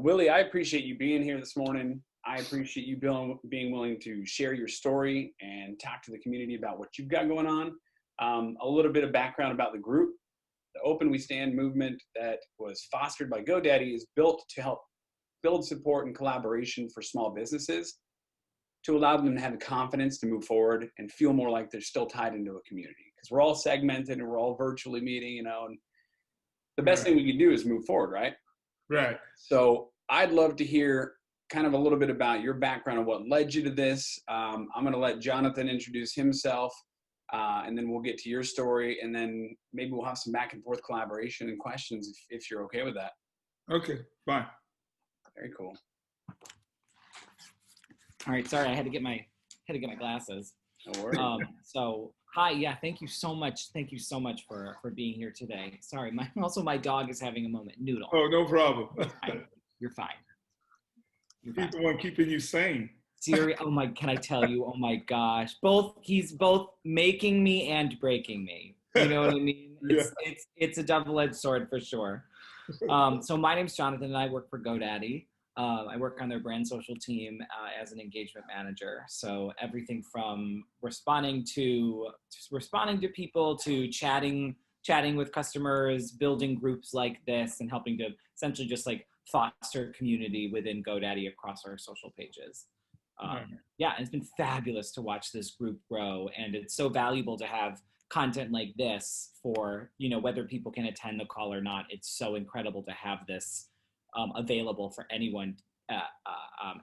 Well, Willie, I appreciate you being here this morning. I appreciate you being willing to share your story and talk to the community about what you've got going on. A little bit of background about the group. The Open We Stand movement that was fostered by GoDaddy is built to help build support and collaboration for small businesses to allow them to have the confidence to move forward and feel more like they're still tied into a community. Because we're all segmented and we're all virtually meeting, and the best thing we can do is move forward, right? Right. So I'd love to hear kind of a little bit about your background and what led you to this. I'm going to let Jonathan introduce himself, and then we'll get to your story, and then maybe we'll have some back and forth collaboration and questions if you're okay with that. Okay, fine. Very cool. All right, sorry, I had to get my glasses. No worries. So hi, yeah, thank you so much. Thank you so much for being here today. Sorry, my dog is having a moment. Noodle. Oh, no problem. You're fine. He's the one keeping you sane. Siri, can I tell you? Oh my gosh, he's both making me and breaking me. You know what I mean? It's a double-edged sword for sure. So my name's Jonathan, and I work for GoDaddy. I work on their brand social team as an engagement manager. So everything from responding to people to chatting with customers, building groups like this, and helping to essentially just like foster community within GoDaddy across our social pages. Yeah, it's been fabulous to watch this group grow, and it's so valuable to have content like this for, whether people can attend the call or not. It's so incredible to have this available for anyone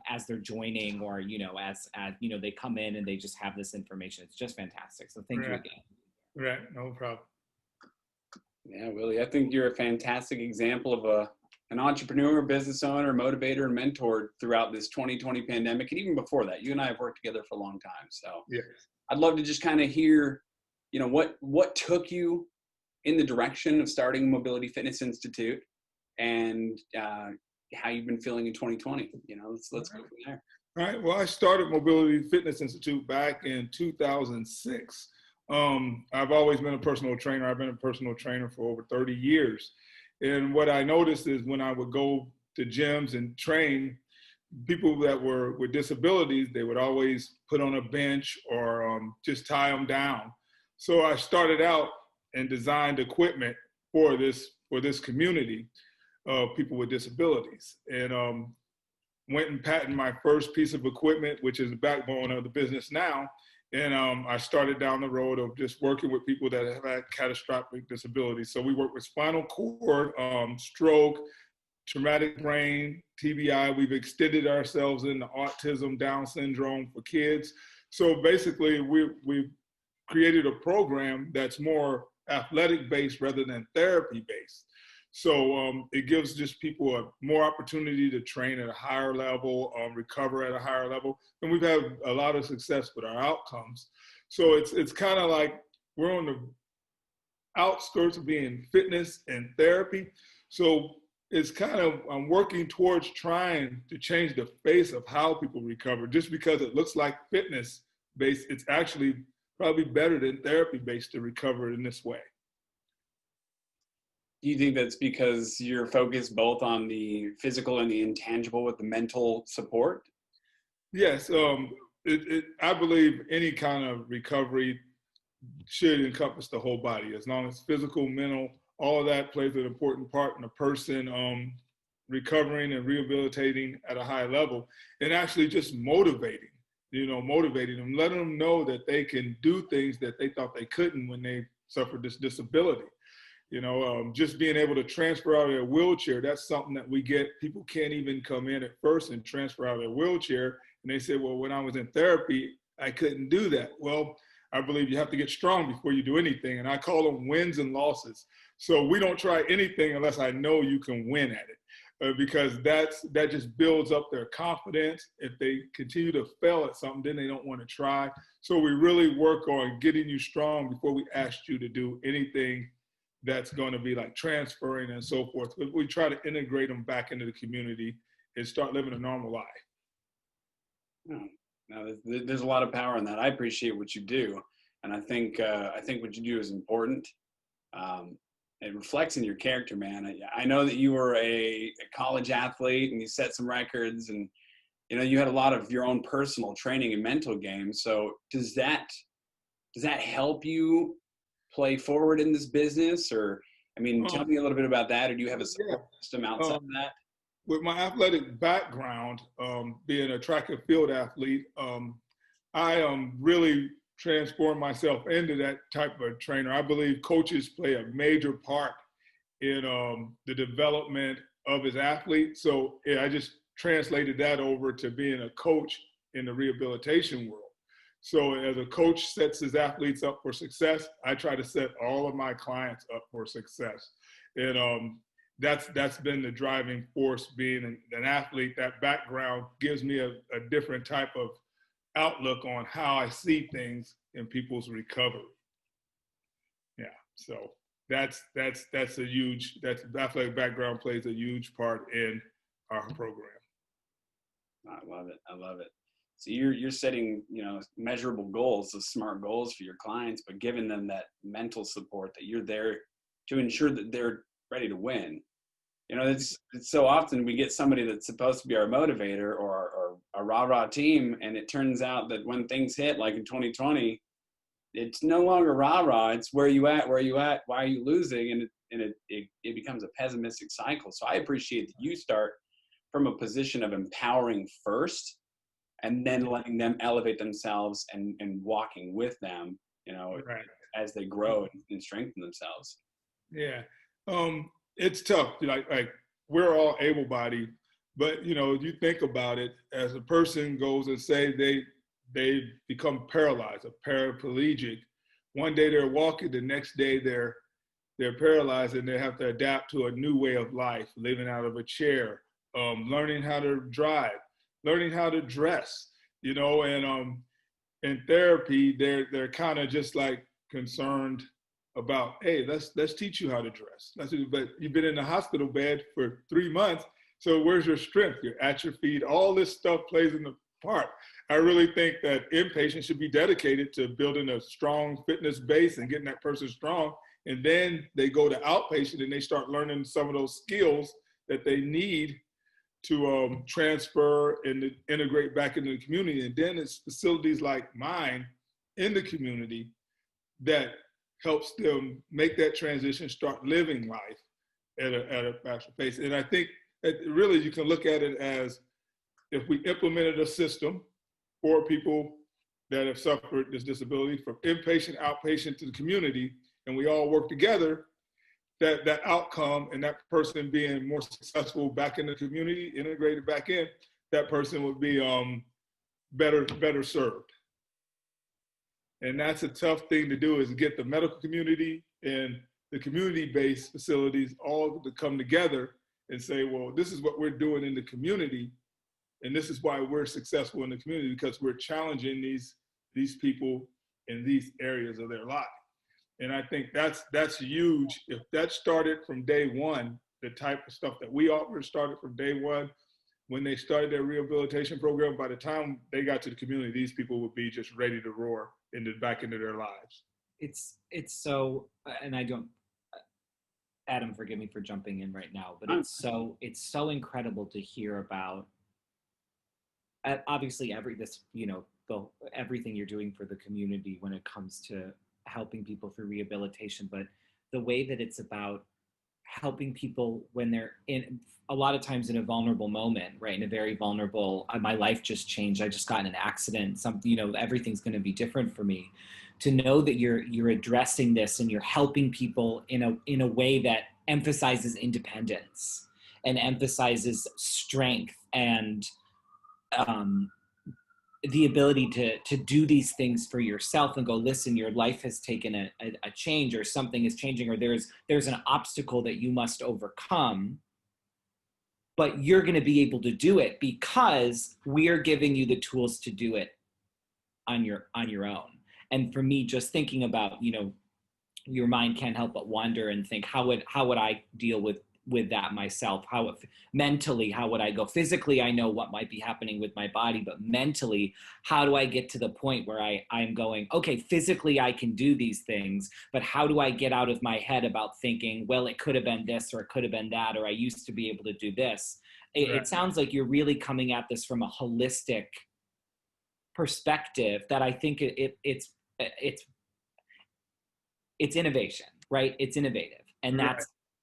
as they're joining, or as they come in and they just have this information. It's just fantastic. So thank you again. Right, no problem. Yeah, Willie, I think you're a fantastic example of an entrepreneur, business owner, motivator, and mentor throughout this 2020 pandemic, and even before that. You and I have worked together for a long time. So yes. I'd love to just kind of hear, what took you in the direction of starting Mobility Fitness Institute, and how you've been feeling in 2020. Let's go from there. All right. Well, I started Mobility Fitness Institute back in 2006. I've always been a personal trainer. I've been a personal trainer for over 30 years. And what I noticed is when I would go to gyms and train people that were with disabilities, they would always put on a bench or just tie them down. So I started out and designed equipment for this community of people with disabilities, and went and patented my first piece of equipment, which is the backbone of the business now. And I started down the road of just working with people that have had catastrophic disabilities. So we work with spinal cord, stroke, traumatic brain, TBI. We've extended ourselves into autism, Down syndrome for kids. So basically, we've created a program that's more athletic-based rather than therapy-based. So it gives just people more opportunity to train at a higher level, recover at a higher level. And we've had a lot of success with our outcomes. So it's kind of like we're on the outskirts of being fitness and therapy. So it's kind of, I'm working towards trying to change the face of how people recover. Just because it looks like fitness-based, it's actually probably better than therapy-based to recover in this way. Do you think that's because you're focused both on the physical and the intangible with the mental support? Yes. I believe any kind of recovery should encompass the whole body, as long as physical, mental, all of that plays an important part in a person recovering and rehabilitating at a high level, and actually just motivating them, letting them know that they can do things that they thought they couldn't when they suffered this disability. Just being able to transfer out of their wheelchair, that's something that we get. People can't even come in at first and transfer out of their wheelchair. And they say, well, when I was in therapy, I couldn't do that. Well, I believe you have to get strong before you do anything. And I call them wins and losses. So we don't try anything unless I know you can win at it, because that just builds up their confidence. If they continue to fail at something, then they don't want to try. So we really work on getting you strong before we ask you to do anything that's going to be like transferring and so forth. But we try to integrate them back into the community and start living a normal life. No, there's a lot of power in that. I appreciate what you do, and I think what you do is important. it reflects in your character, man. I know that you were a college athlete and you set some records, and you had a lot of your own personal training and mental games. So does that help you play forward in this business? Or, I mean, tell me a little bit about that. Or do you have a support system outside of that? With my athletic background, being a track and field athlete, I really transformed myself into that type of trainer. I believe coaches play a major part in the development of his athlete. So I just translated that over to being a coach in the rehabilitation world. So as a coach sets his athletes up for success, I try to set all of my clients up for success. And that's been the driving force. Being an athlete, that background gives me a different type of outlook on how I see things in people's recovery. Yeah, so that's athletic background plays a huge part in our program. I love it. I love it. So you're setting, measurable goals, those SMART goals for your clients, but giving them that mental support, that you're there to ensure that they're ready to win. It's so often we get somebody that's supposed to be our motivator or a rah-rah team, and it turns out that when things hit, like in 2020, it's no longer rah-rah. It's where you at, why are you losing? And it becomes a pessimistic cycle. So I appreciate that you start from a position of empowering first, and then letting them elevate themselves and walking with them, right, as they grow and strengthen themselves. Yeah. It's tough. Like we're all able-bodied, but you think about it, as a person goes and say they become paralyzed, a paraplegic. One day they're walking, the next day they're paralyzed, and they have to adapt to a new way of life, living out of a chair, learning how to drive, learning how to dress, and in therapy, they're kind of just like concerned about, hey, let's teach you how to dress. But you've been in the hospital bed for 3 months, so where's your strength, your atrophied? All this stuff plays in the part. I really think that inpatients should be dedicated to building a strong fitness base and getting that person strong, and then they go to outpatient and they start learning some of those skills that they need to transfer and integrate back into the community. And then it's facilities like mine in the community that helps them make that transition, start living life at a faster pace. And I think that really you can look at it as, if we implemented a system for people that have suffered this disability, from inpatient, outpatient to the community, and we all work together, that outcome and that person being more successful back in the community, integrated back in, that person would be better served. And that's a tough thing to do, is get the medical community and the community-based facilities all to come together and say, well, this is what we're doing in the community, and this is why we're successful in the community, because we're challenging these people in these areas of their life. And I think that's huge. If that started from day one, the type of stuff that we offer started from day one, when they started their rehabilitation program, by the time they got to the community, these people would be just ready to roar back into their lives. It's so, and I don't, Adam, forgive me for jumping in right now, but it's so incredible to hear about, obviously everything you're doing for the community when it comes to helping people through rehabilitation, but the way that it's about helping people when they're in, a lot of times in a vulnerable moment, right? In a very vulnerable, my life just changed. I just got in an accident. Everything's going to be different for me. To know that you're addressing this and you're helping people in a way that emphasizes independence and emphasizes strength and the ability to do these things for yourself and go, listen, your life has taken a change, or something is changing, or there's an obstacle that you must overcome, but you're going to be able to do it because we're giving you the tools to do it on your own. And for me, just thinking about, your mind can't help but wonder and think, how would I deal with with that myself. Mentally, how would I go? Physically, I know what might be happening with my body, but mentally, how do I get to the point where I'm going, okay, physically I can do these things, but how do I get out of my head about thinking, well, it could have been this, or it could have been that, or I used to be able to do this. It sounds like you're really coming at this from a holistic perspective that I think it's innovation, right? It's innovative. And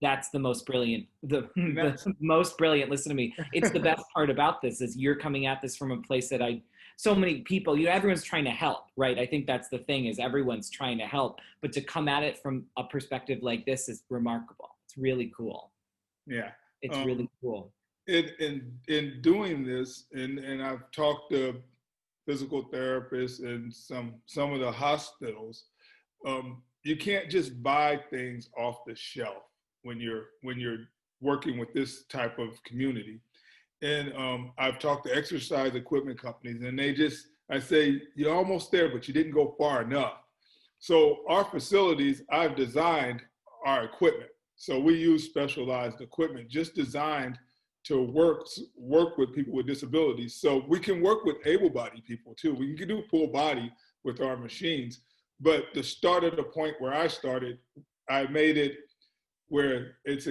that's the most brilliant, the most brilliant, listen to me. It's the best part about this is you're coming at this from a place that so many people, everyone's trying to help, right? I think that's the thing is everyone's trying to help, but to come at it from a perspective like this is remarkable. It's really cool. Yeah. It's really cool. In doing this, and I've talked to physical therapists and some of the hospitals, you can't just buy things off the shelf when you're working with this type of community. And I've talked to exercise equipment companies, and I say, you're almost there, but you didn't go far enough. So our facilities, I've designed our equipment. So we use specialized equipment just designed to work with people with disabilities. So we can work with able-bodied people too. We can do full body with our machines. But to start at the point where I started, I made it where it's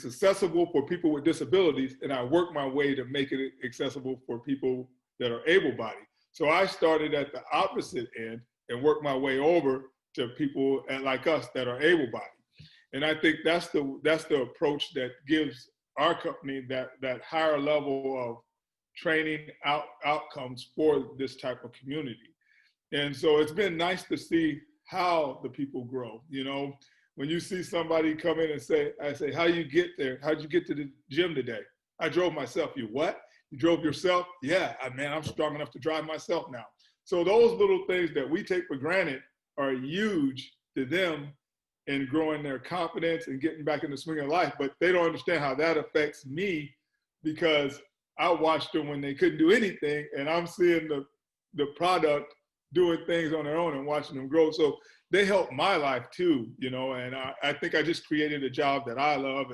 accessible for people with disabilities, and I work my way to make it accessible for people that are able-bodied. So I started at the opposite end and worked my way over to people like us that are able-bodied. And I think that's the approach that gives our company that higher level of training outcomes for this type of community. And so it's been nice to see how the people grow. When you see somebody come in and I say, how you get there? How'd you get to the gym today? I drove myself. You what? You drove yourself? Yeah, man, I'm strong enough to drive myself now. So those little things that we take for granted are huge to them in growing their confidence and getting back in the swing of life. But they don't understand how that affects me, because I watched them when they couldn't do anything, and I'm seeing the product doing things on their own and watching them grow. So they help my life too, and I think I just created a job that I love,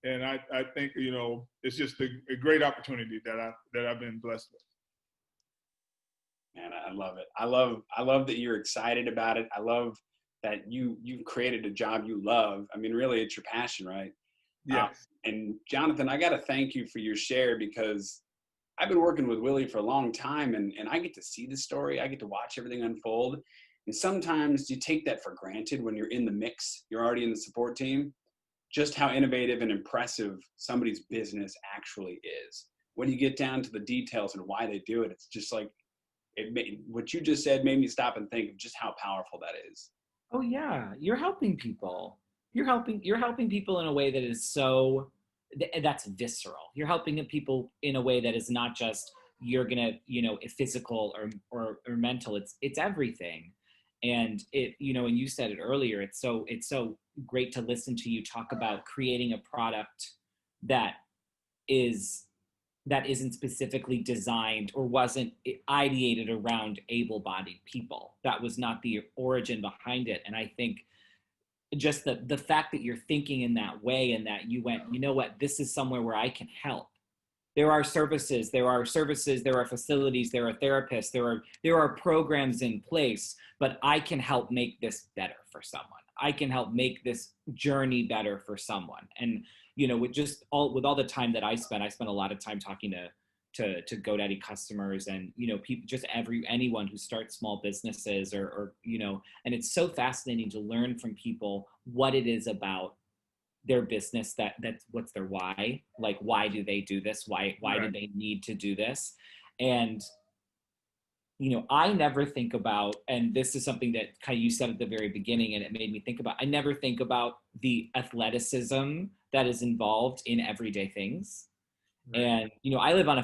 and I think, it's just a great opportunity that I've been blessed with. Man, I love it. I love that you're excited about it. I love that you've created a job you love. I mean, really, it's your passion, right? Yes. And Jonathan, I got to thank you for your share, because I've been working with Willie for a long time, and I get to see the story. I get to watch everything unfold. And sometimes you take that for granted when you're in the mix, you're already in the support team, just how innovative and impressive somebody's business actually is. When you get down to the details and why they do it, it's just like, what you just said made me stop and think of just how powerful that is. Oh yeah, you're helping people. You're helping people in a way that is that's visceral. You're helping people in a way that is not just you're gonna, physical or mental. It's everything. And and you said it earlier. It's so great to listen to you talk about creating a product that isn't specifically designed or wasn't ideated around able-bodied people. That was not the origin behind it. And I think just the fact that you're thinking in that way, and that you went, this is somewhere where I can help. There are services, there are facilities, there are therapists, there are programs in place, but I can help make this better for someone. I can help make this journey better for someone. And with all the time that I spent a lot of time talking to GoDaddy customers and people, just anyone who starts small businesses or and it's so fascinating to learn from people what it is about their business that's what's their why, like why do they do this, why do they need to do this. And I never think about, and this is something that Kai, you said at the very beginning, and it made me think about, I never think about the athleticism that is involved in everyday things. Right. And I live on a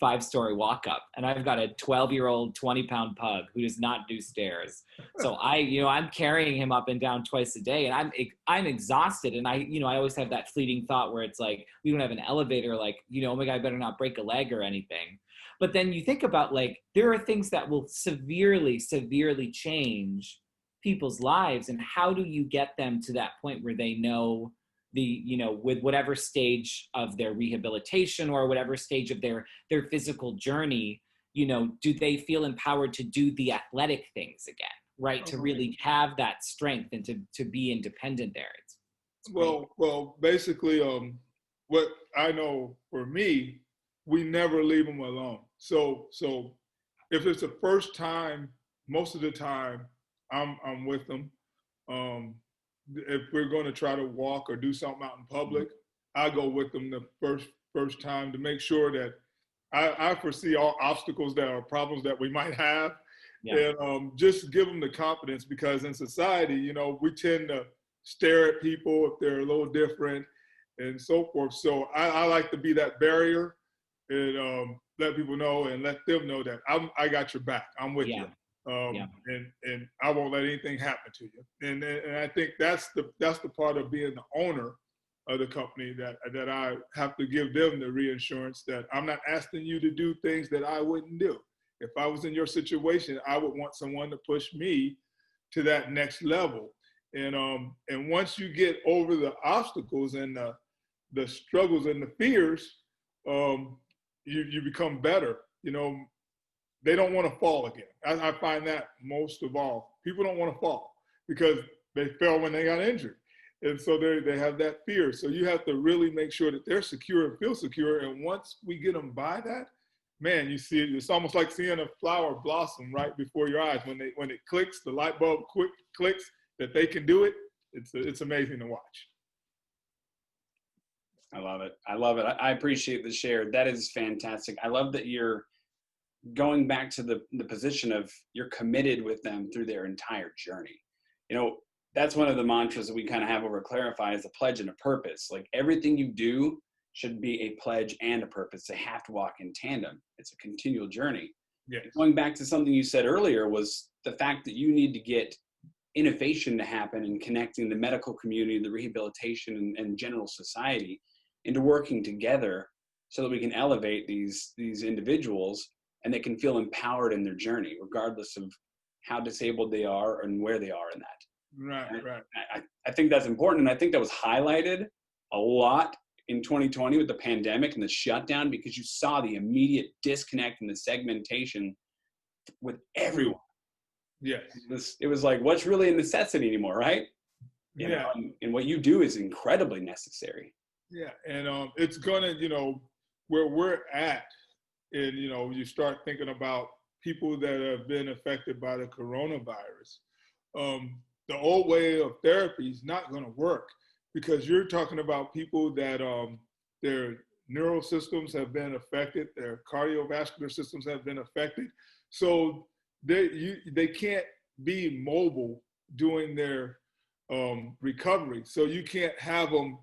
five-story walk-up, and I've got a 12-year-old 20-pound pug who does not do stairs. So I'm carrying him up and down twice a day, and I'm exhausted. And I always have that fleeting thought where it's like, we don't have an elevator, like, oh my God, I better not break a leg or anything. But then you think about, like, there are things that will severely, severely change people's lives. And how do you get them to that point where they know with whatever stage of their rehabilitation or whatever stage of their physical journey, do they feel empowered to do the athletic things again, right? To really have that strength and to be independent there. It's well, basically, what I know for me, we never leave them alone. So if it's the first time, most of the time, I'm with them. If we're going to try to walk or do something out in public, I go with them the first time to make sure that I foresee all obstacles that are problems that we might have, and just give them the confidence, because in society, we tend to stare at people if they're a little different and so forth. So I like to be that barrier and let people know and let them know that I got your back. I'm with you. And I won't let anything happen to you. And I think that's the part of being the owner of the company that I have to give them the reassurance that I'm not asking you to do things that I wouldn't do. If I was in your situation, I would want someone to push me to that next level. And once you get over the obstacles and the struggles and the fears, you become better. They don't want to fall again. I find that most of all, people don't want to fall because they fell when they got injured. And so they have that fear. So you have to really make sure that they're secure and feel secure. And once we get them by that, man, you see it. It's almost like seeing a flower blossom right before your eyes. When it clicks, the light bulb clicks that they can do it. It's amazing to watch. I love it. I appreciate the share. That is fantastic. I love that you're going back to the position of you're committed with them through their entire journey. That's one of the mantras that we kind of have over Clarify is a pledge and a purpose. Like everything you do should be a pledge and a purpose. They have to walk in tandem. It's a continual journey. Yes. Going back to something you said earlier was the fact that you need to get innovation to happen in connecting the medical community, the rehabilitation and general society into working together so that we can elevate these individuals and they can feel empowered in their journey, regardless of how disabled they are and where they are in that. Right. I think that's important. And I think that was highlighted a lot in 2020 with the pandemic and the shutdown, because you saw the immediate disconnect and the segmentation with everyone. Yes. It was like, what's really a necessity anymore, right? And what you do is incredibly necessary. Yeah. And it's gonna, where we're at, and, you start thinking about people that have been affected by the coronavirus. The old way of therapy is not going to work, because you're talking about people that their neural systems have been affected, their cardiovascular systems have been affected. So they can't be mobile during their recovery. So you can't have them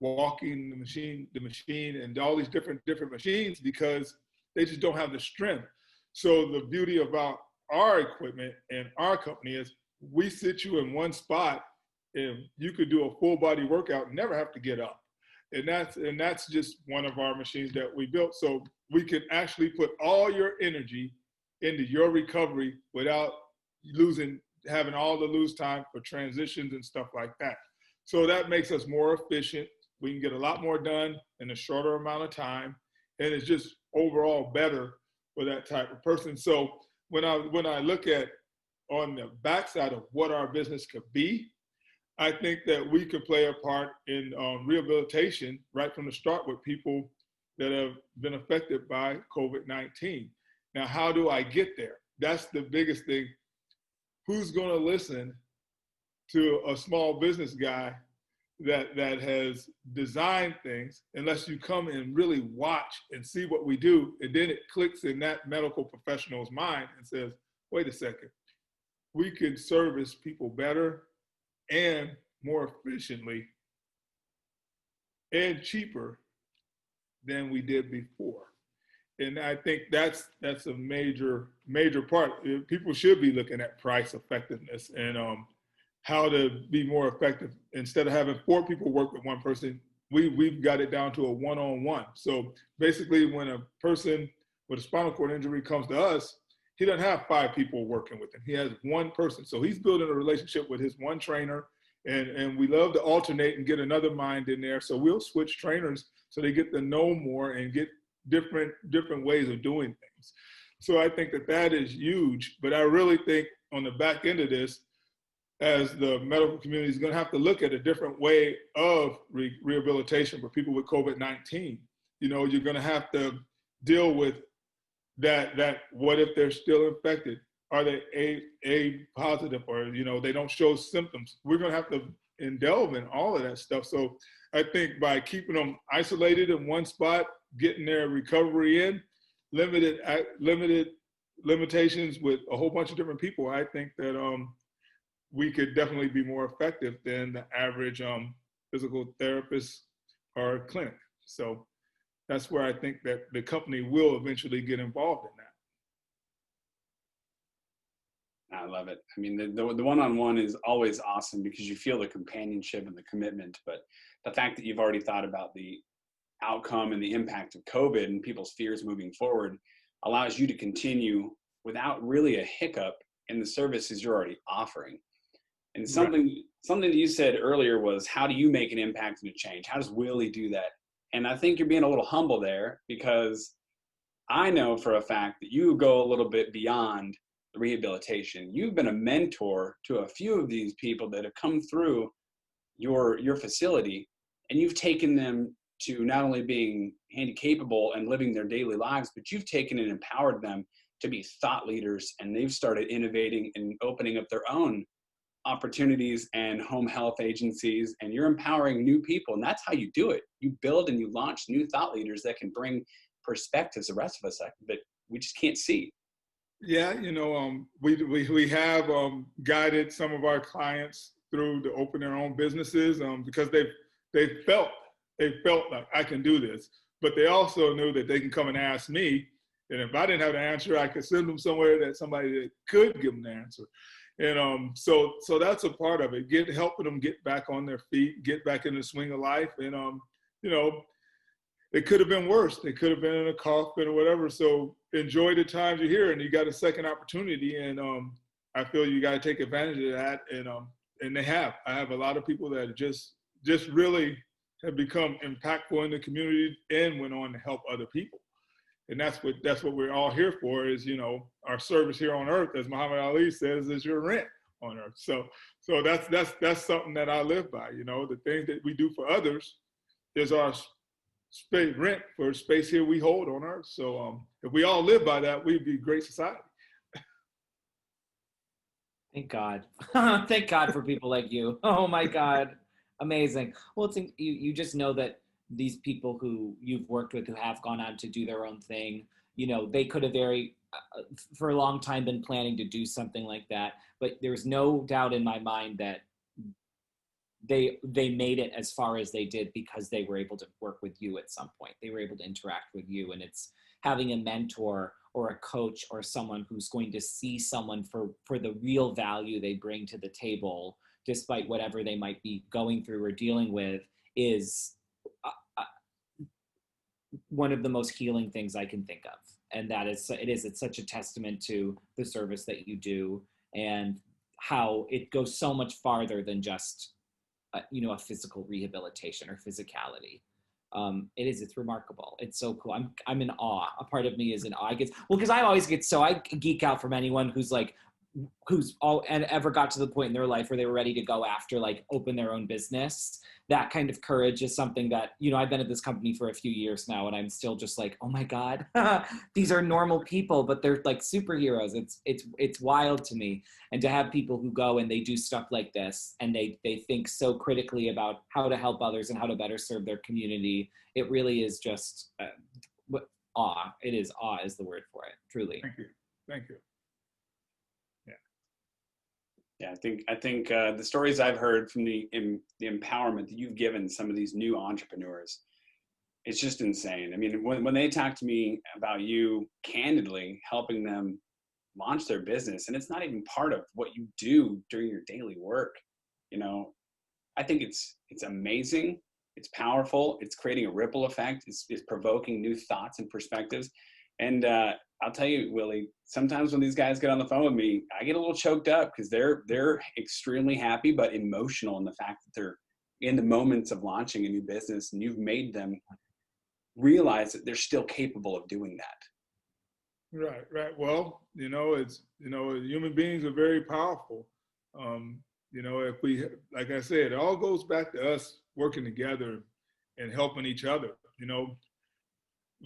walking the machine and all these different machines, because they just don't have the strength. So the beauty about our equipment and our company is we sit you in one spot and you could do a full body workout and never have to get up. And that's just one of our machines that we built. So we can actually put all your energy into your recovery without having all the lose time for transitions and stuff like that. So that makes us more efficient. We can get a lot more done in a shorter amount of time. And it's just overall better for that type of person. So when I look at on the backside of what our business could be, I think that we could play a part in rehabilitation right from the start with people that have been affected by COVID-19. Now, how do I get there? That's the biggest thing. Who's going to listen to a small business guy that has designed things unless you come and really watch and see what we do? And then it clicks in that medical professional's mind and says, wait a second, we can service people better and more efficiently and cheaper than we did before. And I think that's a major part. People should be looking at price effectiveness and how to be more effective. Instead of having 4 people work with one person, we've got it down to a one-on-one. So basically, when a person with a spinal cord injury comes to us, he doesn't have 5 people working with him. He has one person. So he's building a relationship with his one trainer And we love to alternate and get another mind in there. So we'll switch trainers so they get to know more and get different ways of doing things. So I think that is huge. But I really think on the back end of this, as the medical community is going to have to look at a different way of rehabilitation for people with COVID-19. You know, you're going to have to deal with that what if they're still infected? Are they A positive, or, you know, they don't show symptoms? We're going to have to delve in all of that stuff. So I think by keeping them isolated in one spot, getting their recovery in, limited limitations with a whole bunch of different people, I think that we could definitely be more effective than the average physical therapist or clinic. So that's where I think that the company will eventually get involved in that. I love it. I mean, the one-on-one is always awesome because you feel the companionship and the commitment, but the fact that you've already thought about the outcome and the impact of COVID and people's fears moving forward allows you to continue without really a hiccup in the services you're already offering. And something that you said earlier was, how do you make an impact and a change? How does Willie do that? And I think you're being a little humble there, because I know for a fact that you go a little bit beyond rehabilitation. You've been a mentor to a few of these people that have come through your facility, and you've taken them to not only being handy capable and living their daily lives, but you've taken and empowered them to be thought leaders, and they've started innovating and opening up their own opportunities and home health agencies, and you're empowering new people. And that's how you do it. You build and you launch new thought leaders that can bring perspectives the rest of us that we just can't see. Yeah, you know, we have guided some of our clients through to open their own businesses because they felt like I can do this, but they also knew that they can come and ask me, and if I didn't have the answer, I could send them somewhere that somebody that could give them the answer. And so that's a part of it, helping them get back on their feet, get back in the swing of life. And you know, it could have been worse. They could have been in a coffin or whatever. So enjoy the times you're here, and you got a second opportunity. And I feel you got to take advantage of that. And they have. I have a lot of people that just really have become impactful in the community and went on to help other people. And that's what we're all here for, is, you know, our service here on earth, as Muhammad Ali says, is your rent on earth. So that's something that I live by. You know, the things that we do for others is our space rent for space here we hold on earth. So if we all live by that, we'd be a great society. Thank God. Thank God for people like you. Oh my God. Amazing. Well, you just know that these people who you've worked with, who have gone on to do their own thing, you know, they could have for a long time been planning to do something like that, but there's no doubt in my mind that they made it as far as they did because they were able to work with you at some point. They were able to interact with you, and it's having a mentor or a coach or someone who's going to see someone for the real value they bring to the table, despite whatever they might be going through or dealing with, is one of the most healing things I can think of. And it's such a testament to the service that you do, and how it goes so much farther than just a physical rehabilitation or physicality. It's remarkable. It's so cool. I'm in awe. A part of me is in awe. Because I geek out from anyone who's ever got to the point in their life where they were ready to go after, like, open their own business. That kind of courage is something that, you know, I've been at this company for a few years now, and I'm still just like, oh my God, these are normal people, but they're like superheroes. It's wild to me. And to have people who go and they do stuff like this, and they think so critically about how to help others and how to better serve their community, it really is just awe. It is awe is the word for it, truly. Thank you. Yeah, I think the stories I've heard from the empowerment that you've given some of these new entrepreneurs, it's just insane. I mean, when they talk to me about you candidly helping them launch their business, and it's not even part of what you do during your daily work, you know, I think it's amazing. It's powerful. It's creating a ripple effect. It's provoking new thoughts and perspectives. And I'll tell you, Willie, sometimes when these guys get on the phone with me, I get a little choked up because they're extremely happy but emotional in the fact that they're in the moments of launching a new business, and you've made them realize that they're still capable of doing that. Right. Well, human beings are very powerful. If we, like I said, it all goes back to us working together and helping each other.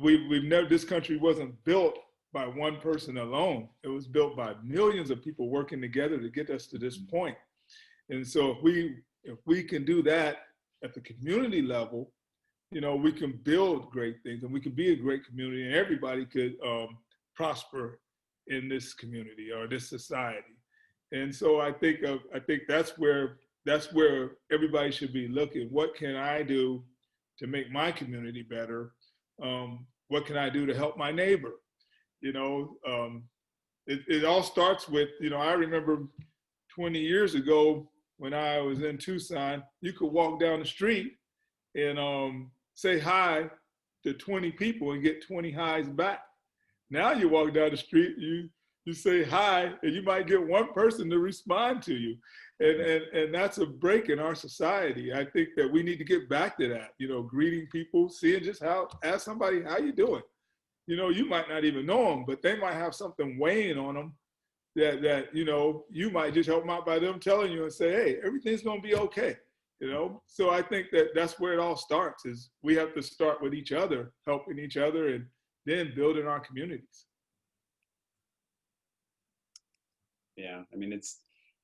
We've never, this country wasn't built by one person alone. It was built by millions of people working together to get us to this point. And so if we can do that at the community level, we can build great things, and we can be a great community, and everybody could prosper in this community or this society. And so I think that's where everybody should be looking. What can I do to make my community better? What can I do to help my neighbor? It all starts with, I remember 20 years ago when I was in Tucson, you could walk down the street and say hi to 20 people and get 20 highs back. Now you walk down the street, you say hi, and you might get one person to respond to you. And that's a break in our society. I think that we need to get back to that, greeting people, seeing just ask somebody, how you doing? You might not even know them, but they might have something weighing on them that you might just help them out by them telling you and say, hey, everything's gonna be okay. So I think that's where it all starts, is we have to start with each other, helping each other, and then building our communities. Yeah, I mean,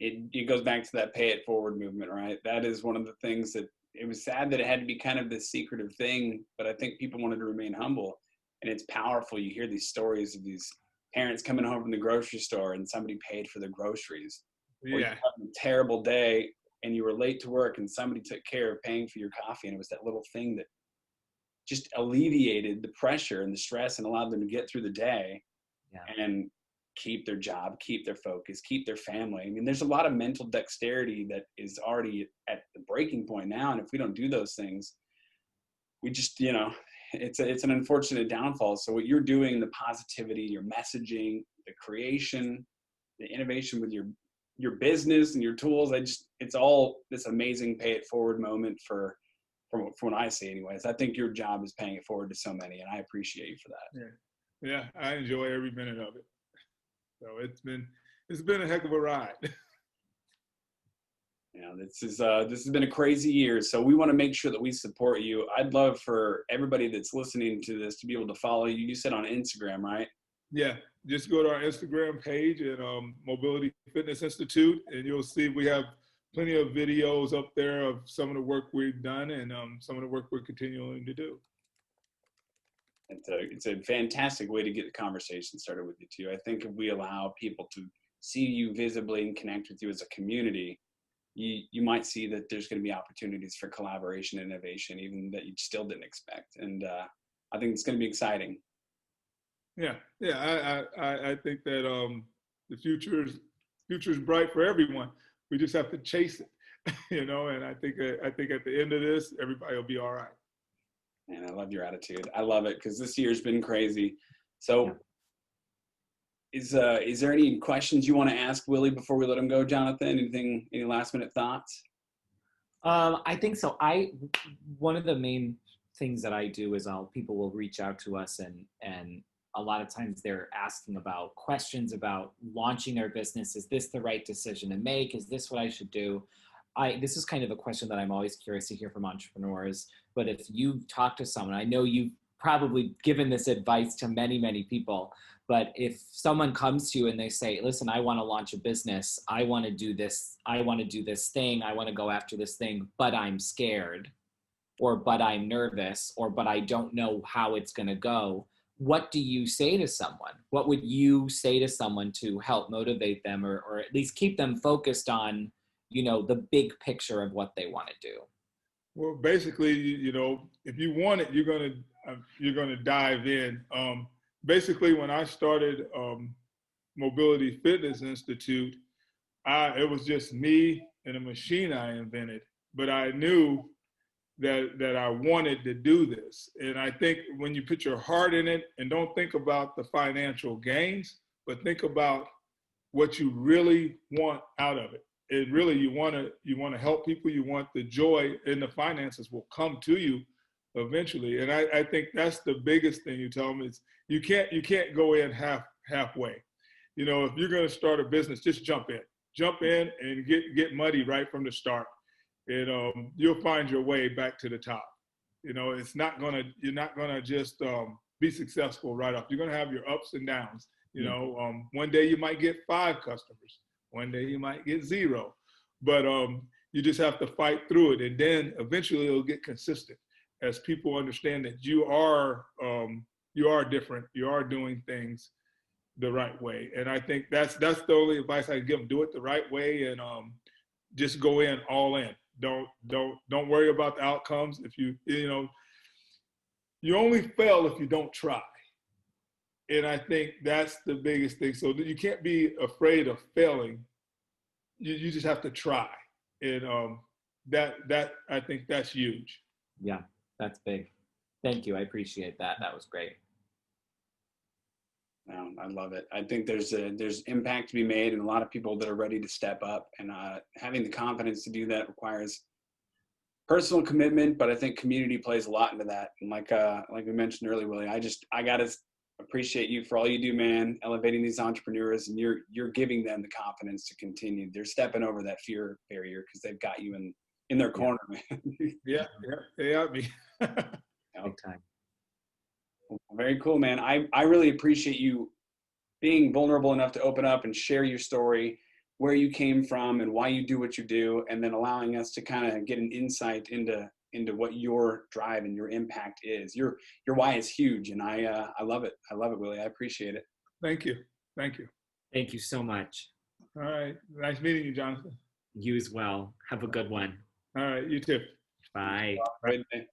it goes back to that pay it forward movement, right? That is one of the things that, it was sad that it had to be kind of this secretive thing, but I think people wanted to remain humble, and it's powerful. You hear these stories of these parents coming home from the grocery store and somebody paid for their groceries. Yeah. Or you have a terrible day and you were late to work and somebody took care of paying for your coffee, and it was that little thing that just alleviated the pressure and the stress and allowed them to get through the day and keep their job, keep their focus, keep their family. I mean, there's a lot of mental dexterity that is already at the breaking point now. And if we don't do those things, we just, it's an unfortunate downfall. So what you're doing, the positivity, your messaging, the creation, the innovation with your business and your tools, it's all this amazing pay it forward moment from what I see anyways. I think your job is paying it forward to so many, and I appreciate you for that. Yeah, I enjoy every minute of it. So it's been a heck of a ride. This has been a crazy year. So we want to make sure that we support you. I'd love for everybody that's listening to this to be able to follow you. You said on Instagram, right? Yeah, just go to our Instagram page at Mobility Fitness Institute, and you'll see we have plenty of videos up there of some of the work we've done and some of the work we're continuing to do. It's a fantastic way to get the conversation started with you too. I think if we allow people to see you visibly and connect with you as a community, you might see that there's going to be opportunities for collaboration and innovation, even that you still didn't expect. And I think it's going to be exciting. Yeah. I think that the future is bright for everyone. We just have to chase it, And I think at the end of this, everybody will be all right. And I love your attitude. I love it because this year's been crazy. So is there any questions you want to ask Willie before we let him go, Jonathan? Any last minute thoughts? I think so. One of the main things that I do is people will reach out to us and a lot of times they're asking about questions about launching their business. Is this the right decision to make? Is this what I should do? This is kind of a question that I'm always curious to hear from entrepreneurs, but if you talk to someone, I know you've probably given this advice to many, many people, but if someone comes to you and they say, listen, I want to launch a business, I want to do this, I want to do this thing, I want to go after this thing, but I'm scared, or but I'm nervous, or but I don't know how it's going to go, what do you say to someone? What would you say to someone to help motivate them or at least keep them focused on the big picture of what they want to do? Well, basically, if you want it, you're gonna dive in. Basically, when I started Mobility Fitness Institute, it was just me and a machine I invented. But I knew that I wanted to do this. And I think when you put your heart in it and don't think about the financial gains, but think about what you really want out of it. It really, you want to help people. You want the joy, and the finances will come to you eventually. And I think that's the biggest thing you tell them is you can't go in halfway. You know, if you're going to start a business, just jump in and get muddy right from the start. And you'll find your way back to the top. You know, you're not gonna just be successful right off. You're gonna have your ups and downs. You know, one day you might get 5 customers, one day you might get 0, but you just have to fight through it, and then eventually it'll get consistent as people understand that you are different. You are doing things the right way, and I think that's the only advice I give them. Do it the right way, and just go in all in. Don't worry about the outcomes. If you only fail if you don't try. And I think that's the biggest thing. So you can't be afraid of failing. You just have to try. And that I think that's huge. Yeah, that's big. Thank you. I appreciate that. That was great. I love it. I think there's impact to be made, and a lot of people that are ready to step up, and having the confidence to do that requires personal commitment, but I think community plays a lot into that. And like we mentioned earlier, Willie, I gotta appreciate you for all you do, man, elevating these entrepreneurs, and you're giving them the confidence to continue. They're stepping over that fear barrier because they've got you in their corner, man. Yeah, they have me. Big time. Very cool, man. I really appreciate you being vulnerable enough to open up and share your story, where you came from and why you do what you do, and then allowing us to kind of get an insight into what your drive and your impact is. Your why is huge, and I love it. I love it, Willie. I appreciate it. Thank you. Thank you. Thank you so much. All right. Nice meeting you, Jonathan. You as well. Have a good one. All right. You too. Bye. Great day.